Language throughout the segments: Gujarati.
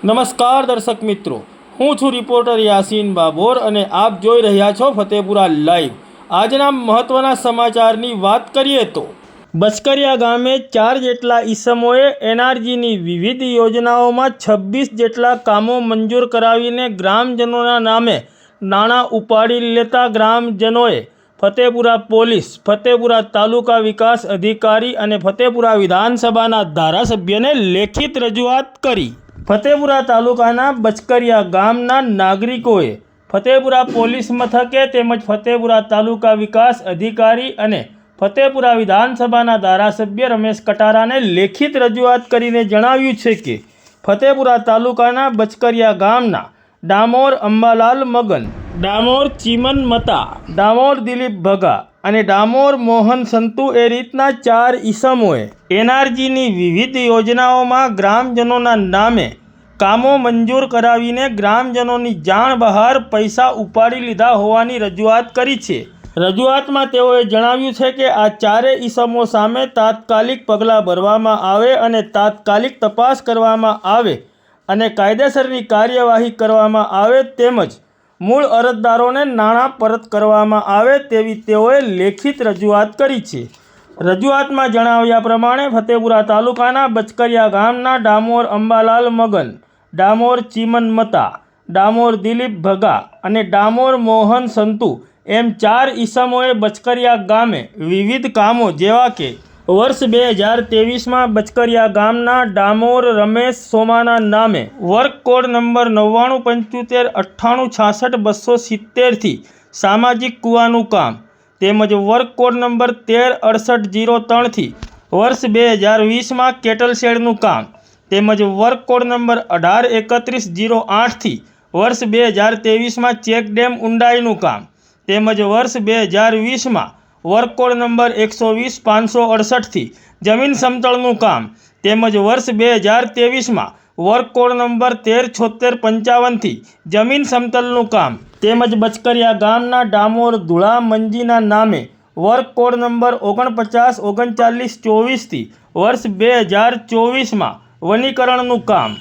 નમસ્કાર દર્શક મિત્રો, હું છું રિપોર્ટર યાસીન બાબોર અને આપ જોઈ રહ્યા છો ફતેપુરા લાઈવ। આજના મહત્વના સમાચારની વાત કરીએ તો બચકરિયા ગામે 4 જેટલા ઈસમોએ એનઆરજીની વિવિધ યોજનાઓમાં 26 જેટલા કામો મંજૂર કરાવીને ગ્રામજનોના નામે નાણાં ઉપાડી લેતા ગ્રામજનોએ ફતેપુરા પોલીસ, ફતેપુરા તાલુકા વિકાસ અધિકારી અને ફતેપુરા વિધાનસભાના ધારાસભ્યને લેખિત રજૂઆત કરી। ફતેપુરા તાલુકાના બચકરિયા ગામના નાગરિકોએ ફતેપુરા પોલીસ મથકે તેમજ ફતેપુરા તાલુકા વિકાસ અધિકારી અને ફતેપુરા વિધાનસભાના ધારાસભ્ય રમેશ કટારાને લેખિત રજૂઆત કરીને જણાવ્યું છે કે ફતેપુરા તાલુકાના બચકરિયા ગામના ડામોર અંબાલાલ મગન, ડામોર ચીમન મતા, ડામોર દિલીપ ભગા અને ડામોર મોહન સંતુ એ રીતના 4 ઈસમોએ એનઆરજીની વિવિધ યોજનાઓમાં ગ્રામજનોના નામે કામો મંજૂર કરાવીને ગ્રામજનોની જાણ બહાર પૈસા ઉપાડી લીધા હોવાની રજૂઆત કરી છે। રજૂઆતમાં તેઓએ જણાવ્યું છે કે આ 4 ઈસમો સામે તાત્કાલિક પગલાં ભરવામાં આવે અને તાત્કાલિક તપાસ કરવામાં આવે અને કાયદેસરની કાર્યવાહી કરવામાં આવે તેમજ મૂળ અરજદારોને નાણાં પરત કરવામાં આવે તેવી તેઓએ લેખિત રજૂઆત કરી છે। રજૂઆતમાં જણાવ્યા પ્રમાણે ફતેપુરા તાલુકાના બચકરિયા ગામના ડામોર અંબાલાલ મગન, ડામોર ચીમન મતા, ડામોર દિલીપ ભગા અને ડામોર મોહન સંતુ એમ 4 ઈસમોએ બચકરિયા ગામે વિવિધ કામો જેવા કે વર્ષ 2023માં બચકરિયા ગામના ડામોર રમેશ સોમાના નામે વર્ક કોડ નંબર 9975986270 થી સામાજિક કૂવાનું કામ તેમજ વર્ક કોડ નંબર 136803 થી વર્ષ 2020માં કેટલ શેડનું કામ તેમજ વર્ક કોડ નંબર 183108 થી વર્ષ 2023માં ચેક ડેમ ઊંડાઈનું કામ તેમજ વર્ષ 2020માં વર્ક કોડ નંબર 120568 થી જમીન સમતળનું કામ તેમજ વર્ષ 2023માં વર્ક કોડ નંબર 137655 થી જમીન સમતલનું કામ તેમજ બચકરિયા ગામના ડામોર ધુળા મંજીના નામે વર્ક કોડ નંબર 493924 થી વર્ષ 2024માં વનીકરણનું કામ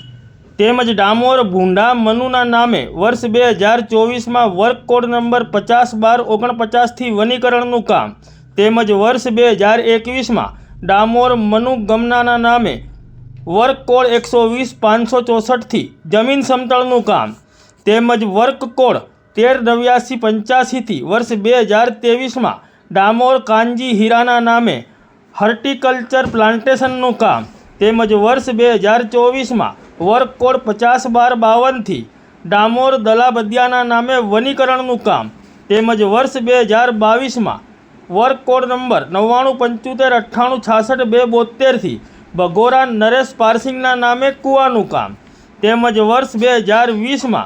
તેમજ ડામોર ભૂંડા મનુના નામે વર્ષ 2024માં વર્ક કોડ નંબર 501249 થી વનીકરણનું કામ તેમજ વર્ષ 2021માં ડામોર મનુ ગમનાના નામે વર્ક કોડ 120564 થી જમીન સમતળનું કામ તેમજ વર્ક કોડ 138985 થી વર્ષ 2023માં ડામોર કાંજી હીરાના નામે હોર્ટિકલ્ચર પ્લાન્ટેશનનું કામ તેમજ વર્ષ 2024માં વર્ક કોડ 501252 થી ડામોર દલાબદિયાના નામે વનીકરણનું કામ તેમજ વર્ષ 2022માં વર્ક કોડ નંબર 9975986272 થી બગોરા નરેશ પારસિંગના નામે કૂવાનું કામ તેમજ વર્ષ 2020માં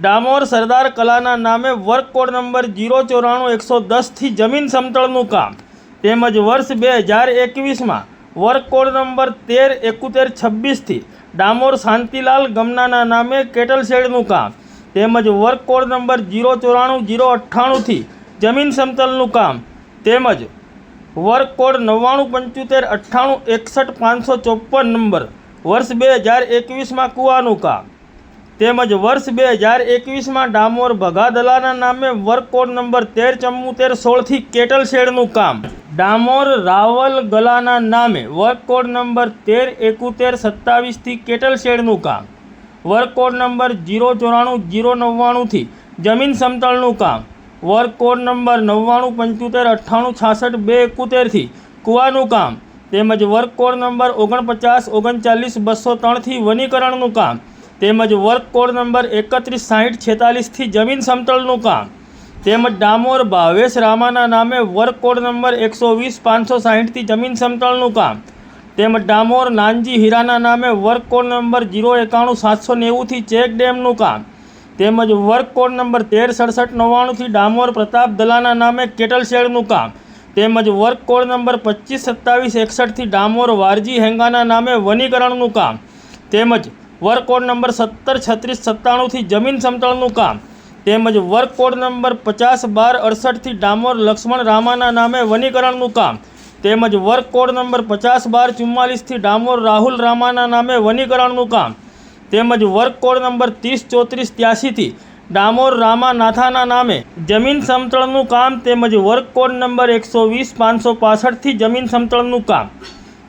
ડામોર સરદાર કલાના નામે વર્ક કોડ નંબર 094110 થી જમીન સમતળનું કામ તેમજ વર્ષ 2021માં વર્ક કોડ નંબર 137126 થી ડામોર શાંતિલાલ ગમનાના નામે કેટલ શેડનું કામ તેમજ વર્ક કોડ નંબર 094098 થી જમીન સમતલનું કામ તેમજ વર્ક કોડ 9975986155 નંબર વર્ષ 2021માં કૂવાનું કામ તેમજ વર્ષ 2021માં ડામોર ભગાદલાના નામે વર્ક કોડ નંબર 137416 થી કેટલ શેડનું કામ ડામોર રાવલ ગલાના નામે વર્ક કોડ નંબર 137127 થી કેટલ શેડનું કામ વર્ક કોડ નંબર 094099 થી જમીન સમતળનું કામ વર્ક કોડ નંબર 9975986271 થી કૂવાનું કામ તેમજ વર્ક કોડ નંબર 49399203 થી વનીકરણનું કામ તેમજ વર્ક કોડ નંબર 316046 થી જમીન સમતળનું કામ તેમજ ડામોર ભાવેશ રામાના નામે વર્ક કોડ નંબર 120560 થી જમીન સમતળનું કામ તેમજ ડામોર નાનજી હીરાના નામે વર્ક કોડ નંબર 091790 થી ચેક ડેમનું કામ તેમજ વર્ક કોડ નંબર 136799 થી ડામોર પ્રતાપ દલાના નામે કેટલ શેડનું કામ તેમજ વર્ક કોડ નંબર 252761 થી ડામોર વારજી હેંગાના નામે વનીકરણનું કામ તેમજ વર્ક કોડ નંબર 173697 થી જમીન સમતળનું કામ તેમજ વર્ક કોડ નંબર 501268 થી ડામોર લક્ષ્મણ રામાના નામે વનીકરણનું કામ તેમજ વર્ક કોડ નંબર 501244 થી ડામોર રાહુલ રામાના નામે વનીકરણનું કામ તેમજ વર્ક કોડ નંબર 303483થી ડામોર રામાનાથાના નામે જમીન સમતળનું કામ તેમજ વર્ક કોડ નંબર 120-565થી જમીન સમતળનું કામ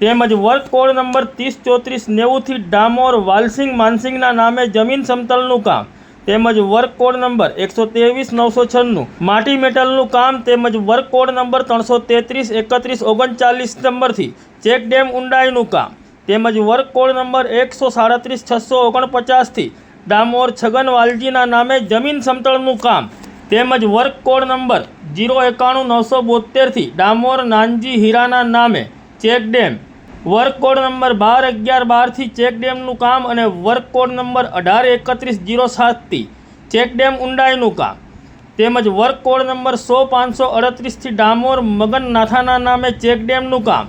તેમજ work code number 303490થી Damor Valsing માનસિંગના નામે જમીન સમતળનું કામ તેમજ વર્ક કોડ નંબર 123-996 માટી મેટલનું કામ તેમજ વર્ક કોડ નંબર 333-3139 નંબરથી ચેક ડેમ ઊંડાઈનું કામ તેમજ વર્ક કોડ નંબર 137-649થી ડામોર છગન વાલજીના નામે જમીન સમતળનું કામ તેમજ વર્ક કોડ નંબર 091-972થી ડામોર નાનજી હીરાના નામે check dam work code number 12-11-12થી ચેક ડેમનું કામ અને વર્ક કોડ નંબર 18-31-07થી ચેક ડેમ ઊંડાઈનું કામ તેમજ વર્ક કોડ નંબર 100-538થી ડામોર મગનનાથાના નામે ચેક ડેમનું કામ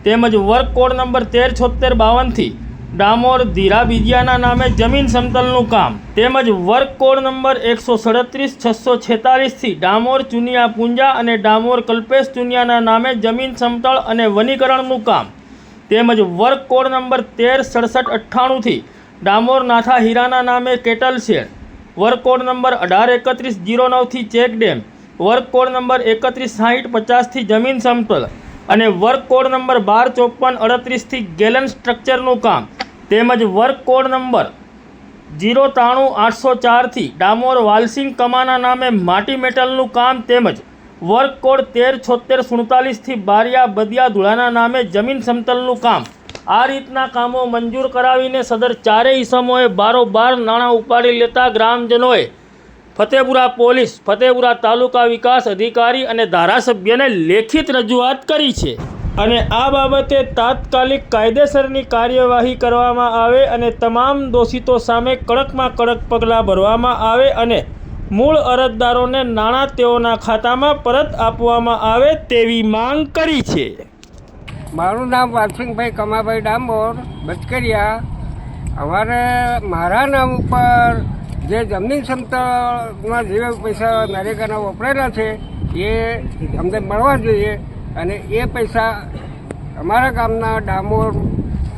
તેમજ વર્ક કોડ નંબર 13-76-52થી ડામોર ધીરા બીજિયાના નામે જમીન સમતલનું કામ તેમજ work code number 137-646થી Damor ચુનિયા Punja અને ડામોર કલ્પેશ ચુનિયાના નામે જમીન સમતળ અને વનીકરણનું કામ તેમજ વર્ક કોડ નંબર 13-67-98થી ડામોર નાથા હીરાના નામે cattle shed work code number 18-31-09થી check dam work code number 31-60-50થી જમીન સમતલ અને વર્ક કોડ નંબર 12-54-38થી ગેલન સ્ટ્રક્ચરનું કામ તેમજ વર્ક કોડ નંબર 093-804થી ડામોર વાલસિંગ કમાના નામે માટી મેટલનું કામ તેમજ વર્ક કોડ 13-76-47થી બારિયા બદિયા ધુળાના નામે જમીન સમતલનું કામ આ રીતના કામો મંજૂર કરાવીને સદર ચારેય ઇસમોએ બારોબાર નાણાં ઉપાડી લેતા ગ્રામજનોએ ફતેપુરા પોલીસ, ફતેપુરા તાલુકા વિકાસ અધિકારી અને ધારાસભ્યને લેખિત રજૂઆત કરી છે અને આ બાબતે તાત્કાલિક કાયદેસરની કાર્યવાહી કરવામાં આવે અને તમામ દોષિતો સામે કડકમાં કડક પગલાં ભરવામાં આવે અને મૂળ અરજદારોને નાણાં તેઓના ખાતામાં પરત આપવામાં આવે તેવી માંગ કરી છે. મારું નામ વાલસિંગભાઈ કમાભાઈ ડામોર બચકરિયા. અમારે મારા નામ ઉપર જે જમીન સમતળમાં જે પૈસા અમેરિકાના વપરાયેલા છે એ અમને મળવા જોઈએ અને એ પૈસા અમારા ગામના ડામોર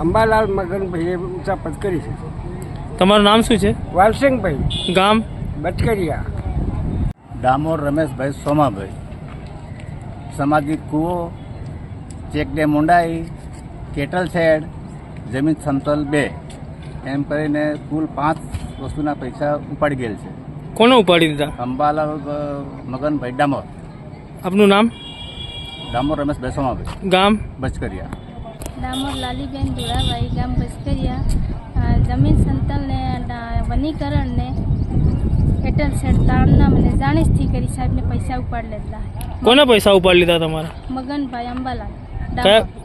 અંબાલાલ મગનભાઈએ ઉચાપત કરી છે. તમારું નામ શું છે? વાલસિંગભાઈ, ગામ બચકરિયા. ડામોર રમેશભાઈ સોમાભાઈ. સામાજિક કૂવો, ચેક ડેમ ઊંડાઈ, કેટલ શેડ, જમીન સમતલ 2 એમ કરીને કુલ 5 વસ્તુના પૈસા ઉપાડી ગયેલ છે. કોને ઉપાડી દીધા? અંબાલાલ મગનભાઈ ડામોર. આપનું નામ? ડામોર રમેશભાઈ સોમાભાઈ. ગામ? બચકરિયા. ડામોર લાલીબેન ધુળાભાઈ, ગામ બચકરિયા. જમીન સમતલને વનીકરણને કેટલ શેડ તાણના મને જાણીશથી કરી સાહેબને પૈસા ઉપાડી લીધા. કોને પૈસા ઉપાડી લીધા તમારા? મગનભાઈ અંબાલાલ.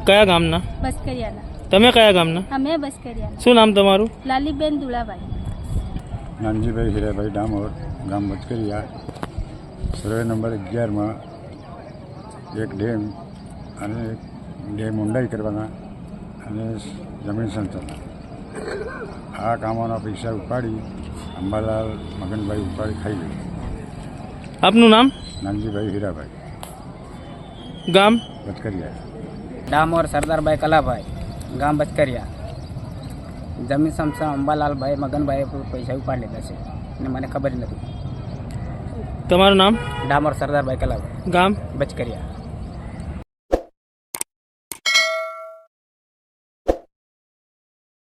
કયા ગામના? બચકરિયાના. તમે કયા ગામના? અમે બચકરિયાના. શું નામ તમારું? લાલીબેન ધુળાભાઈ. નાનજીભાઈ હીરાભાઈ ડામોર, ગામ બચકરિયા. સર્વે નંબર 11માં એક ડેમ અને ડેમ ઊંડાઈ કરવાના અને જમીન સમતલ આ કામોના પૈસા ઉપાડી અંબાલાલ મગનભાઈ ઉપાડી ખાઈ ગયું. આપનું નામ? નાનજીભાઈ હીરાભાઈ, ગામ? બચકરિયા. ડામોર સરદારભાઈ કલાભાઈ, ગામ બચકરિયા. જમીન સમસા અંબાલાલભાઈ મગનભાઈ પૈસા ઉપાડી લીધા છે અને મને ખબર નથી. તમારું નામ? ડામોર સરદારભાઈ કલાભાઈ, ગામ? બચકરિયા.